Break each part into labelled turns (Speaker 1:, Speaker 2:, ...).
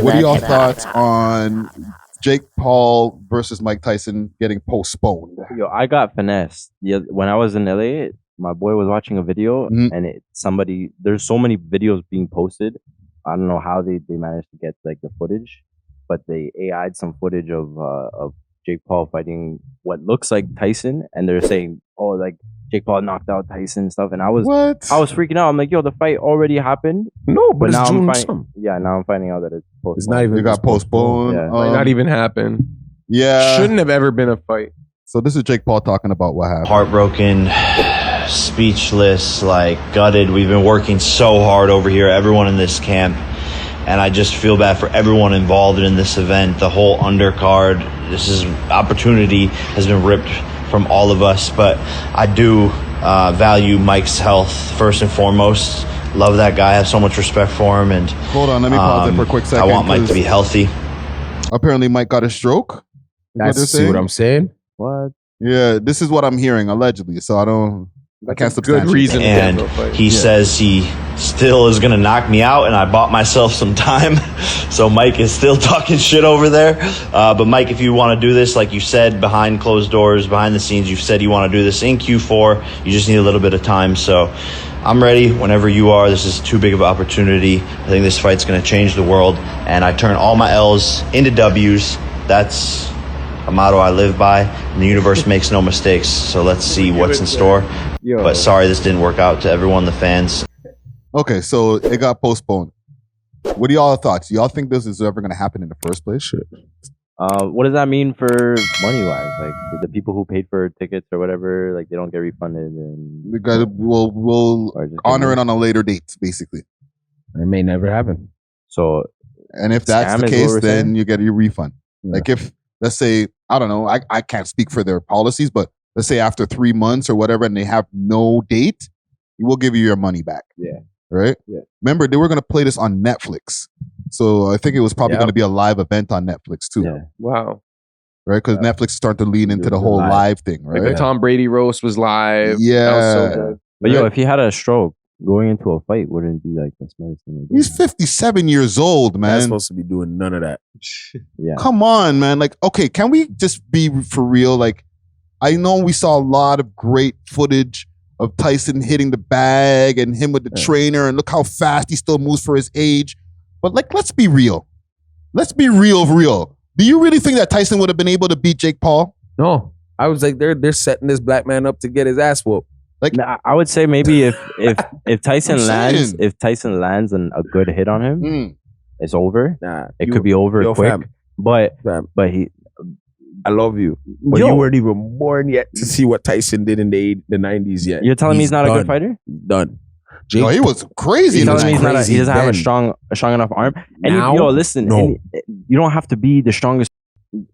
Speaker 1: What are y'all thoughts on Jake Paul versus Mike Tyson getting postponed?
Speaker 2: Yo, I got finessed. Yeah, when I was in LA, my boy was watching a video, and there's so many videos being posted. I don't know how they managed to get like the footage, but they AI'd some footage of Jake Paul fighting what looks like Tyson, and they're saying, oh, like Jake Paul knocked out Tyson and stuff, and I was freaking out. I'm like, yo, the fight already happened.
Speaker 3: No, but
Speaker 2: now
Speaker 3: it's June.
Speaker 2: now I'm finding out that it's postponed.
Speaker 3: It's not even.
Speaker 1: It got postponed.
Speaker 3: Yeah. Might not even happen.
Speaker 1: Yeah,
Speaker 3: shouldn't have ever been a fight.
Speaker 1: So this is Jake Paul talking about what happened.
Speaker 4: Heartbroken, speechless, like gutted. We've been working so hard over here, everyone in this camp, and I just feel bad for everyone involved in this event, the whole undercard. This is opportunity has been ripped from all of us, but I do value Mike's health first and foremost. Love that guy. I have so much respect for him. And
Speaker 1: hold on, let me pause it for a quick second.
Speaker 4: I want Mike to be healthy.
Speaker 1: Apparently, Mike got a stroke.
Speaker 3: That's what I'm saying.
Speaker 2: What?
Speaker 1: Yeah, this is what I'm hearing allegedly. So I can't substantiate.
Speaker 3: Good reason.
Speaker 4: And he says he still is going to knock me out, and I bought myself some time. So Mike is still talking shit over there. But Mike, if you want to do this, like you said, behind closed doors, behind the scenes, you've said you want to do this in Q4. You just need a little bit of time. So I'm ready whenever you are. This is too big of an opportunity. I think this fight's going to change the world. And I turn all my L's into W's. That's a motto I live by. And the universe makes no mistakes. So let's see what's in store. But sorry this didn't work out to everyone, the fans.
Speaker 1: Okay, so it got postponed. What are y'all thoughts? Y'all think this is ever going to happen in the first place? Shit.
Speaker 2: What does that mean for money-wise? Like the people who paid for tickets or whatever, like they don't get refunded, and
Speaker 1: we'll honor it on a later date, basically.
Speaker 3: It may never happen.
Speaker 2: So,
Speaker 1: and if that's the case, then you get your refund. Yeah. Like if, let's say, I don't know, I can't speak for their policies, but let's say after 3 months or whatever, and they have no date, we will give you your money back.
Speaker 2: Yeah.
Speaker 1: Right?
Speaker 2: Yeah.
Speaker 1: Remember, they were going to play this on Netflix. So I think it was probably going to be a live event on Netflix too.
Speaker 2: Yeah.
Speaker 3: Wow.
Speaker 1: Right? Because Netflix is starting to lean into the whole live thing, right?
Speaker 3: Like the Tom Brady roast was live.
Speaker 1: Yeah.
Speaker 3: That was so good.
Speaker 2: But yo, if he had a stroke, going into a fight wouldn't be like the smartest thing to do.
Speaker 1: He's 57 years old, man.
Speaker 5: He's supposed to be doing none of that.
Speaker 2: Yeah.
Speaker 1: Come on, man. Like, okay, can we just be for real? Like, I know we saw a lot of great footage of Tyson hitting the bag and him with the trainer, and look how fast he still moves for his age. But like, let's be real. Let's be real. Do you really think that Tyson would have been able to beat Jake Paul?
Speaker 5: No. I was like, they're setting this black man up to get his ass whooped.
Speaker 2: Like, I would say maybe if Tyson lands a good hit on him, it's over. It could be over quick.
Speaker 5: Fam.
Speaker 2: But he.
Speaker 5: I love you, but you weren't even born yet to see what Tyson did in the 90s yet.
Speaker 2: You're telling me he's not a good fighter?
Speaker 5: Done.
Speaker 1: No, he was crazy.
Speaker 2: You're telling me he doesn't have a strong enough arm. And listen, you don't have to be the strongest.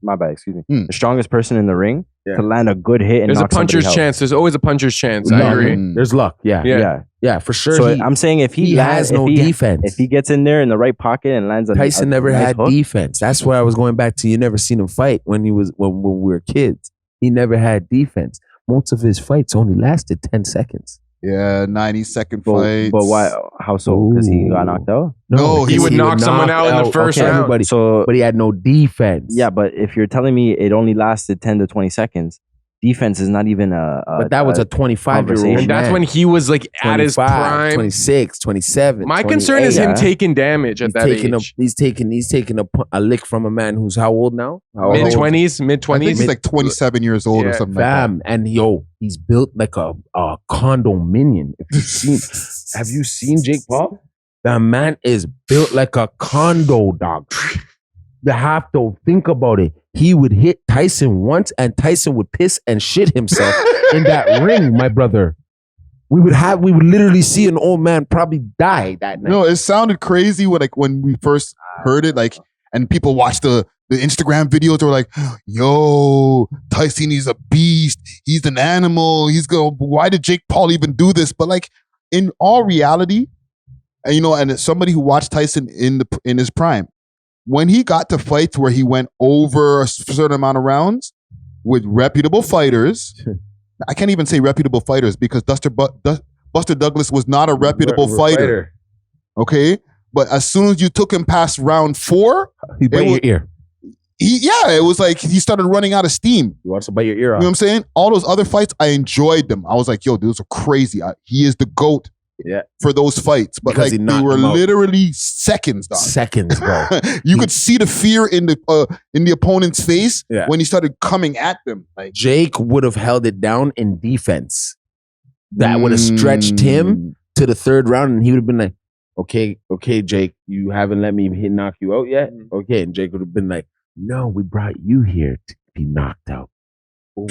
Speaker 2: My bad, excuse me. The strongest person in the ring to land a good hit. And
Speaker 3: there's a puncher's chance. There's always a puncher's chance. I agree.
Speaker 5: There's luck. Yeah, for sure.
Speaker 2: So I'm saying if he
Speaker 5: has no defense,
Speaker 2: if he gets in there in the right pocket and lands,
Speaker 5: Tyson never had defense. That's why I was going back to. You never seen him fight when we were kids. He never had defense. Most of his fights only lasted 10 seconds.
Speaker 1: Yeah, 90-second fights.
Speaker 2: But why? How so? Because he got knocked out?
Speaker 1: No,
Speaker 3: he would knock someone out in the first round.
Speaker 5: Everybody, but he had no defense.
Speaker 2: Yeah, but if you're telling me it only lasted 10 to 20 seconds, defense is not even
Speaker 5: but that was a 25-year-old.
Speaker 3: And that's when he was like at his prime.
Speaker 5: 26, 27.
Speaker 3: My concern is him taking damage at that age.
Speaker 5: He's taking a lick from a man who's how old now?
Speaker 3: Mid-20s?
Speaker 1: I think he's like 27 years old or something like that.
Speaker 5: And he's built like a condominium. Have you seen Jake Paul? The man is built like a condo, dog. You have to think about it. He would hit Tyson once and Tyson would piss and shit himself in that ring, my brother. We would literally see an old man probably die that night.
Speaker 1: No, it sounded crazy when we first heard it, and people watched the Instagram videos. They were like, yo, Tyson, he's a beast. He's an animal. Why did Jake Paul even do this? But like, in all reality, and as somebody who watched Tyson in his prime, when he got to fights where he went over a certain amount of rounds with reputable fighters, I can't even say reputable fighters because Buster Douglas was not a reputable fighter. Okay? But as soon as you took him past round 4,
Speaker 5: he bite your ear.
Speaker 1: It was like he started running out of steam.
Speaker 5: He wants to bite your ear off.
Speaker 1: You know what I'm saying? All those other fights, I enjoyed them. I was like, yo, those are crazy. He is the GOAT for those fights. But
Speaker 5: because
Speaker 1: like they were literally seconds, dog.
Speaker 5: Seconds, bro.
Speaker 1: You could see the fear in the opponent's face when he started coming at them. Like
Speaker 5: Jake would have held it down in defense. That would have stretched him to the 3rd round, and he would have been like, okay, Jake, you haven't let me knock you out yet? Okay. And Jake would have been like, no, we brought you here to be knocked out. Ooh.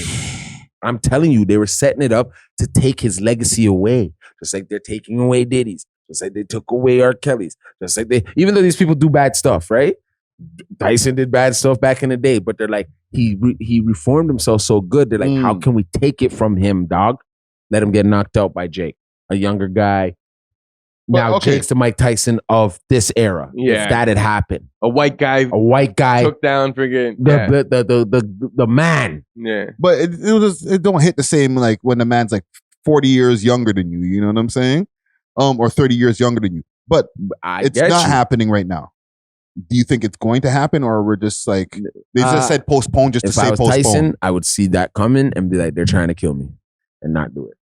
Speaker 5: I'm telling you, they were setting it up to take his legacy away. Just like they're taking away Diddy's. Just like they took away R. Kelly's. Just like even though these people do bad stuff, right? Tyson did bad stuff back in the day, but they're like, he reformed himself so good. They're like, how can we take it from him, dog? Let him get knocked out by Jake, a younger guy. Now Jake's the Mike Tyson of this era. Yeah. If that had happened.
Speaker 3: A white guy took down friggin'
Speaker 5: the man.
Speaker 3: Yeah.
Speaker 1: But it don't hit the same like when the man's like 40 years younger than you, you know what I'm saying? Or 30 years younger than you. But it's not happening right now. Do you think it's going to happen, or we're just like they just said postpone just to say postpone? If I was Tyson,
Speaker 5: I would see that coming and be like, they're trying to kill me and not do it.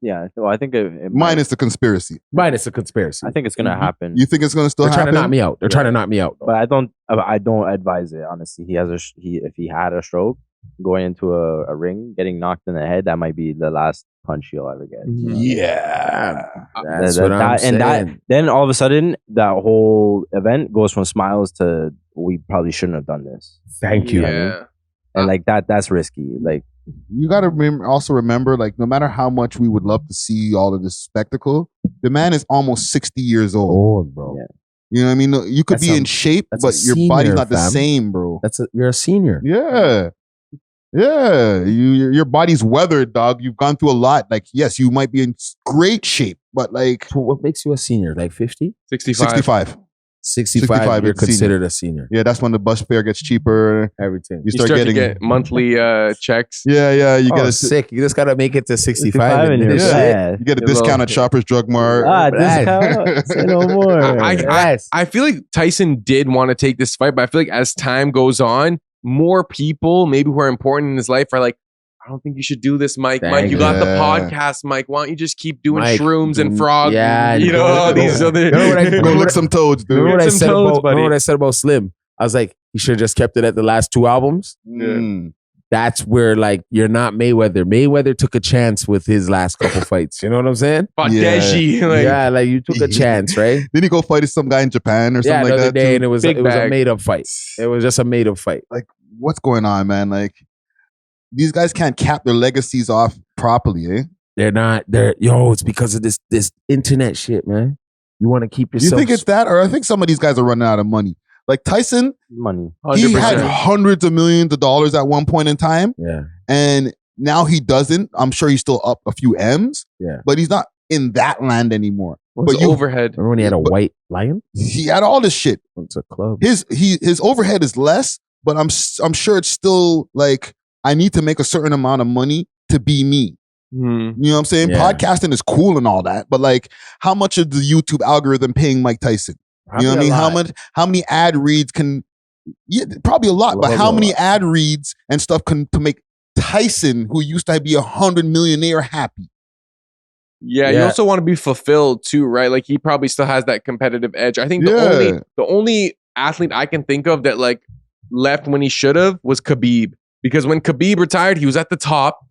Speaker 2: Yeah, so I think
Speaker 1: minus the conspiracy.
Speaker 5: Minus the conspiracy.
Speaker 2: I think it's gonna happen.
Speaker 1: You think it's gonna still happen?
Speaker 5: They're trying to knock me out. They're trying to knock me out.
Speaker 2: But I don't advise it, honestly. If he had a stroke, going into a ring, getting knocked in the head, that might be the last punch he'll ever get.
Speaker 1: Yeah.
Speaker 5: That's what I'm saying.
Speaker 2: And then all of a sudden, that whole event goes from smiles to we probably shouldn't have done this.
Speaker 5: Thank you.
Speaker 2: You know what I mean? And like that's risky. Like
Speaker 1: you got to also remember, like no matter how much we would love to see all of this spectacle, the man is almost 60 years old,
Speaker 5: bro.
Speaker 2: Yeah.
Speaker 1: You know what I mean? You could be in shape, but your body's not the same, bro.
Speaker 5: You're a senior.
Speaker 1: Yeah. Yeah. Your body's weathered, dog. You've gone through a lot. Like, yes, you might be in great shape, but like.
Speaker 5: So what makes you a senior? Like 50?
Speaker 1: 65.
Speaker 5: 65, you're considered a senior.
Speaker 1: Yeah, that's when the bus fare gets cheaper.
Speaker 5: Everything.
Speaker 1: You start getting
Speaker 3: to get monthly checks.
Speaker 1: Yeah. You get
Speaker 5: sick. You just gotta make it to 65 and
Speaker 1: you get a discount at Shoppers Drug Mart.
Speaker 2: Discount. Say no more.
Speaker 3: I feel like Tyson did want to take this fight, but I feel like as time goes on, more people maybe who are important in his life are like, I don't think you should do this, Mike. Mike, you got the podcast, Mike. Why don't you just keep doing shrooms and frogs?
Speaker 5: Yeah,
Speaker 3: you know, all these other.
Speaker 1: Go lick some toads, dude.
Speaker 5: Remember what I said about Slim? I was like, he should have just kept it at the last 2 albums. That's where, like, you're not Mayweather. Mayweather took a chance with his last couple fights. You know what I'm saying?
Speaker 3: Deji.
Speaker 5: Like you took a chance, right?
Speaker 1: Didn't he go fight some guy in Japan or something like that?
Speaker 5: And it was a made-up fight. It was just a made-up fight.
Speaker 1: Like, what's going on, man? Like, these guys can't cap their legacies off properly, eh?
Speaker 5: It's because of this internet shit, man. You want to keep yourself.
Speaker 1: You think it's that? Or I think some of these guys are running out of money. Like Tyson,
Speaker 2: money.
Speaker 3: 100%.
Speaker 1: He had hundreds of millions of dollars at one point in time.
Speaker 5: Yeah.
Speaker 1: And now he doesn't. I'm sure he's still up a few M's.
Speaker 5: Yeah.
Speaker 1: But he's not in that land anymore.
Speaker 3: What's overhead?
Speaker 5: Remember when he had a white lion?
Speaker 1: He had all this shit.
Speaker 5: It's a club.
Speaker 1: His overhead is less, but I'm sure it's still like, I need to make a certain amount of money to be me. You know what I'm saying? Yeah. Podcasting is cool and all that, but like, how much of the YouTube algorithm paying Mike Tyson? You know what I mean? How many ad reads can? Yeah, probably a lot. But how many ad reads and stuff can to make Tyson, who used to be 100 millionaire, happy?
Speaker 3: Yeah, you also want to be fulfilled too, right? Like he probably still has that competitive edge. I think the only athlete I can think of that like left when he should have was Khabib. Because when Khabib retired, he was at the top.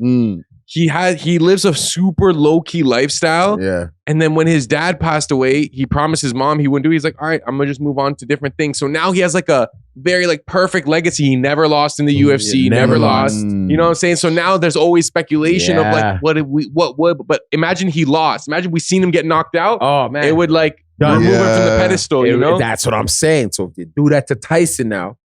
Speaker 3: He lives a super low-key lifestyle.
Speaker 5: Yeah.
Speaker 3: And then when his dad passed away, he promised his mom he wouldn't do it. He's like, all right, I'm gonna just move on to different things. So now he has like a very like perfect legacy. He never lost in the UFC, never lost. You know what I'm saying? So now there's always speculation of like, what would, but imagine he lost. Imagine we seen him get knocked out.
Speaker 5: Oh man.
Speaker 3: It would like remove him from the pedestal, you know?
Speaker 5: That's what I'm saying. So if you do that to Tyson now,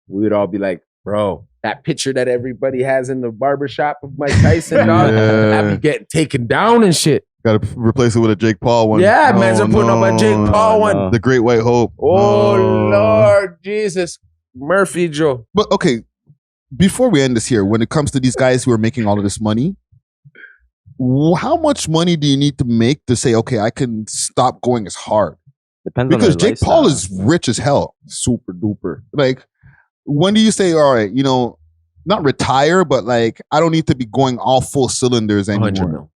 Speaker 5: we would all be like, bro, that picture that everybody has in the barbershop of Mike Tyson, dog, that be getting taken down and shit.
Speaker 1: Got to replace it with a Jake Paul one.
Speaker 5: Yeah, man's putting up a Jake Paul one.
Speaker 1: The Great White Hope.
Speaker 5: Oh, Lord Jesus. Murphy Joe.
Speaker 1: But okay, before we end this here, when it comes to these guys who are making all of this money, how much money do you need to make to say, okay, I can stop going as hard?
Speaker 2: Depends
Speaker 1: because
Speaker 2: on
Speaker 1: Jake Paul is rich as hell,
Speaker 5: super duper.
Speaker 1: Like, when do you say, all right, not retire, but like, I don't need to be going all full cylinders anymore?
Speaker 5: 100 mil.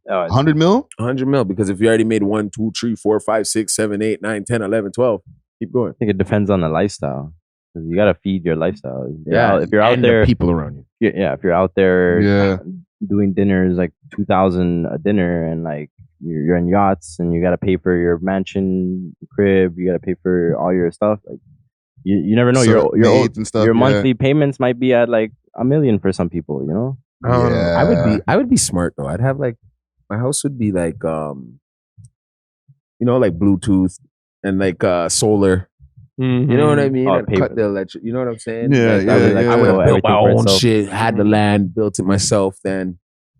Speaker 1: 100 mil?
Speaker 5: 100 mil, because if you already made 1, 2, 3, 4, 5, 6, 7, 8, 9, 10, 11, 12, keep going.
Speaker 2: I think it depends on the lifestyle. Because you got to feed your lifestyle. If you're out
Speaker 5: and
Speaker 2: there,
Speaker 5: the people around you.
Speaker 2: Yeah, if you're out there
Speaker 1: Yeah.
Speaker 2: doing dinners like $2,000 a dinner, and like you're in yachts and you got to pay for your mansion, crib, you got to pay for all your stuff. Like you never know.
Speaker 1: Maids and stuff,
Speaker 2: your monthly payments might be at like $1 million for some people.
Speaker 1: Yeah.
Speaker 5: I would be smart though. I'd have like, my house would be like like Bluetooth and like solar.
Speaker 3: Mm-hmm.
Speaker 5: You know what I mean?
Speaker 2: Oh,
Speaker 5: I'd cut the electric. You know what I'm saying?
Speaker 1: Yeah,
Speaker 5: I would have built my own
Speaker 2: itself.
Speaker 5: shit, had the land, built it myself. Then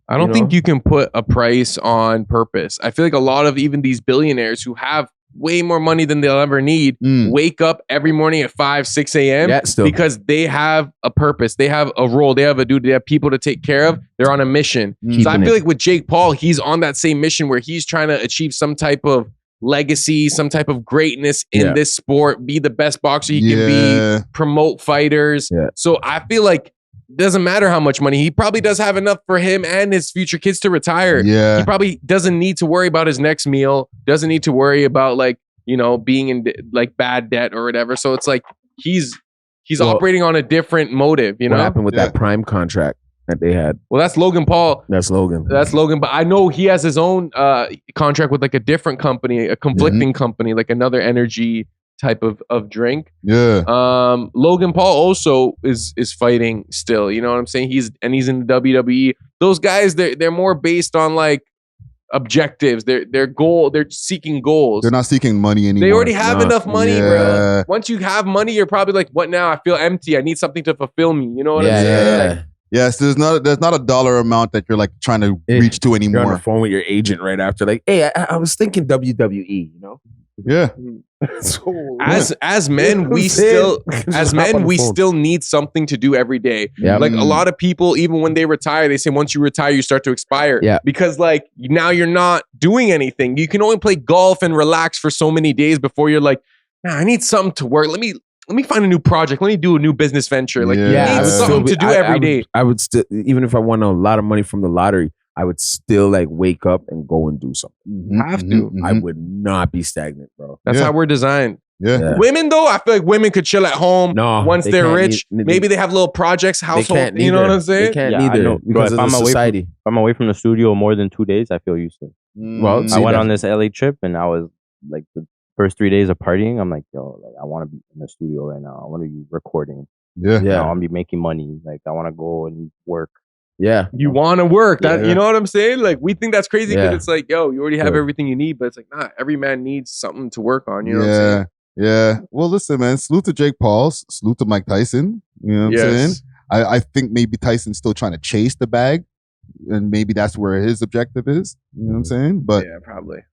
Speaker 3: I don't think you can put a price on purpose. I feel like a lot of even these billionaires who have way more money than they'll ever need wake up every morning at 5, 6 a.m. Because they have a purpose. They have a role. They have a duty. They have people to take care of. They're on a mission. So I feel like with Jake Paul, he's on that same mission where he's trying to achieve some type of legacy, some type of greatness in this sport, be the best boxer he can be, promote fighters. So I feel like it doesn't matter how much money. He probably does have enough for him and his future kids to retire.
Speaker 1: Yeah.
Speaker 3: He probably doesn't need to worry about his next meal, doesn't need to worry about like, being in like bad debt or whatever. So it's like he's operating on a different motive,
Speaker 5: What happened with that Prime contract that they had?
Speaker 3: Well, that's Logan Paul.
Speaker 5: That's Logan.
Speaker 3: But I know he has his own contract with like a different company, a conflicting company, like another energy type of drink.
Speaker 1: Yeah.
Speaker 3: Logan Paul also is fighting still. You know what I'm saying? He's in the WWE. Those guys, they're more based on like objectives. They're seeking goals.
Speaker 1: They're not seeking money anymore.
Speaker 3: They already have enough money, bro. Once you have money, you're probably like, what now? I feel empty. I need something to fulfill me. You know what I'm saying? Like,
Speaker 1: yes, there's not a dollar amount that you're like trying to reach to anymore.
Speaker 5: You're on the phone with your agent right after, like, hey, I was thinking WWE,
Speaker 1: Yeah.
Speaker 5: So,
Speaker 3: as men, we still need something to do every day. Like a lot of people, even when they retire, they say once you retire, you start to expire.
Speaker 5: Yeah.
Speaker 3: Because like now you're not doing anything. You can only play golf and relax for so many days before you're like, I need something to work. Let me find a new project. Let me do a new business venture. Like you need something to do every day.
Speaker 5: I would still, even if I won a lot of money from the lottery, I would still like wake up and go and do something.
Speaker 3: Have to.
Speaker 5: I would not be stagnant, bro.
Speaker 3: That's how we're designed.
Speaker 1: Yeah.
Speaker 3: Women though, I feel like women could chill at home once they're rich. Maybe they have little projects, household. You know what I'm saying?
Speaker 5: They can't either because of the society.
Speaker 2: If I'm away from the studio more than 2 days, I feel useless.
Speaker 5: Well,
Speaker 2: I went on this LA trip and I was like the first 3 days of partying. I'm like, I want to be in the studio right now. I want to be recording.
Speaker 1: Yeah.
Speaker 2: I want to be making money. Like I want to go and work.
Speaker 5: Yeah.
Speaker 3: You want to work. You know what I'm saying? Like we think that's crazy because it's like, you already have everything you need, but it's like, nah, every man needs something to work on. You know what I'm saying?
Speaker 1: Yeah. Well, listen, man, salute to Jake Paul, salute to Mike Tyson. You know what I'm saying? I think maybe Tyson's still trying to chase the bag, and maybe that's where his objective is. You know what I'm saying? But
Speaker 3: yeah, probably.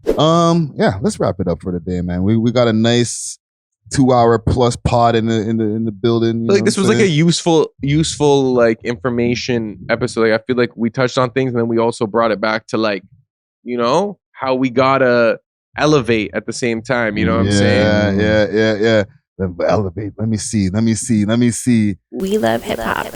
Speaker 1: Let's wrap it up for the day, man. We got a nice 2-hour plus pod in the building.
Speaker 3: Like this was like a useful like information episode. Like I feel like we touched on things and then we also brought it back to like, how we gotta elevate at the same time. You know what I'm saying?
Speaker 1: Yeah. Elevate. Let me see.
Speaker 6: We love hip hop.